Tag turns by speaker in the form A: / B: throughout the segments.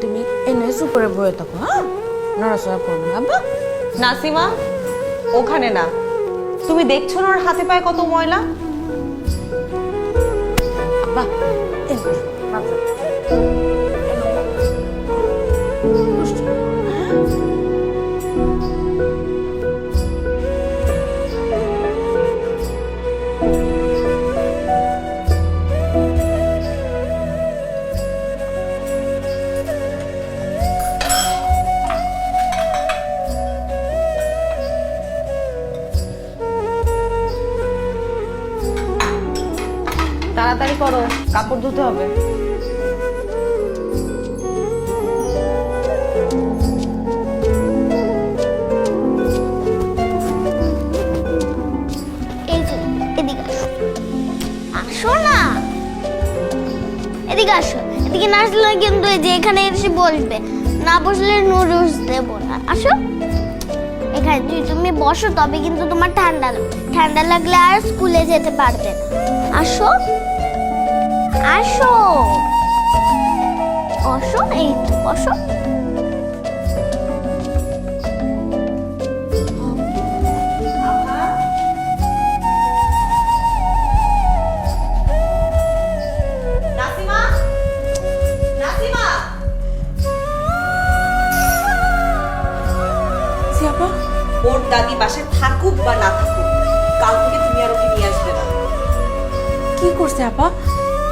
A: তুমি এনে সুপরে বয়ে থাকো, হ্যাঁ? নড়াচড়া করবে না আব্বা।
B: নাসিমা, ওখানে না। তুমি দেখছো না ওর হাতে পায়ে কত ময়লা?
A: আব্বা এনে আচ্ছা
B: তাড়াতাড়ি করো, কাপড় ধুতে হবে।
C: এই যে এদিকে আসো না, এদিকে আসো। এদিকে না আসলে কিন্তু এই যে এখানে এসে বসবে, না বসলে নুডলস দেবো না। আসো এখানে, তুমি বসো, তবে কিন্তু তোমার ঠান্ডা লাগলে আর স্কুলে যেতে পারবে না। আসো আসো বসো, এই তো বসো।
B: নাসিমা, নাসিমা।
A: জি আপা।
B: ওর দাদি বাসায় থাকুক বা না থাকুক, কাল থেকে তুমি আর ওকে নিয়ে আসবে না।
A: কি করছে আপা?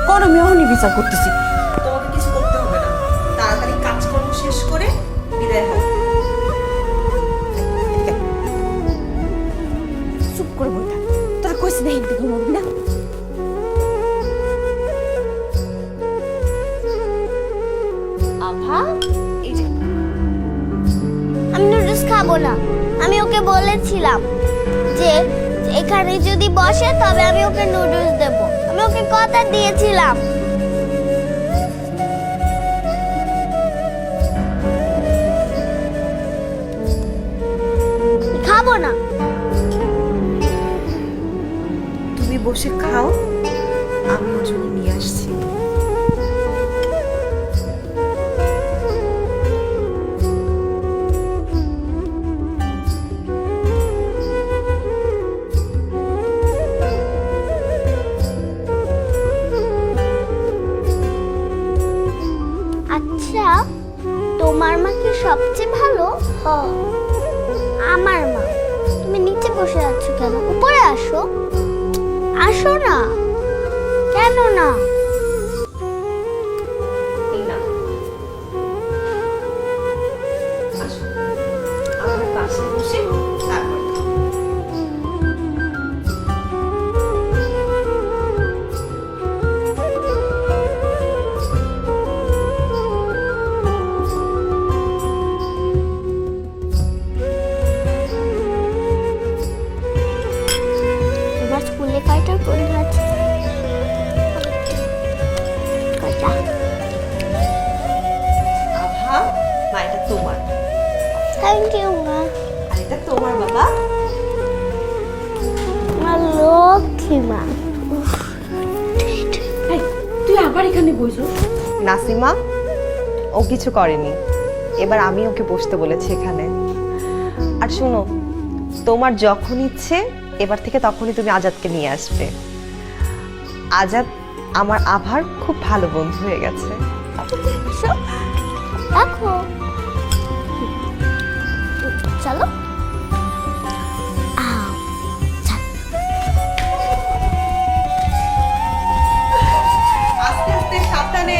A: কোন আমি অহনি বিচার করতেছি।
B: তোমাকে কিছু করতে হবে না, তাড়াতাড়ি কাজকর্ম শেষ করে বিদায় হও।
A: চুপ করে বই থাক, তোর কইছি না হিন্দি ঘুমাবি না।
B: আভা, এই যে
C: আমি নুডলস খাবো না। আমি ওকে বলেছিলাম যে এখানে যদি বসে তবে আমি ওকে নুডলস দেব। আমি ওকে কথা দিয়েছিলাম। খাবো না।
B: তুমি বসে খাও, আমি ওর জন্য নিয়ে আসছি।
C: আচ্ছা, তোমার মা কি সবচেয়ে ভালো? আমার মা। তুমি নিচে বসে আছো কেন? উপরে আসো। আসো না। কেন না?
B: এই না, আসো, আমার পাশে বসে তারপর খাও।
C: তোমার স্কুলে কয়টা পরীক্ষা আছে? কয়টা?
B: আভা, মা এটা তোমার,
C: থ্যাংক ইউ মা।
B: আর এটা তোমার বাবা।
C: আমার লক্ষ্মী মা।
A: এই, তুই আবার এখানে বইছো?
B: নাসিমা, ও কিছু করেনি, এবার আমি ওকে বসতে বলেছি এখানে। আর শোনো, তোমার যখন ইচ্ছে এবার থেকে তখনই তুমি আজাদকে নিয়ে আসবে। আজাদ আমার আভার খুব ভালো বন্ধু হয়ে গেছে।
C: আসো, দেখো। চলো। আও, চল।
B: আস্তে আস্তে সাবধানে।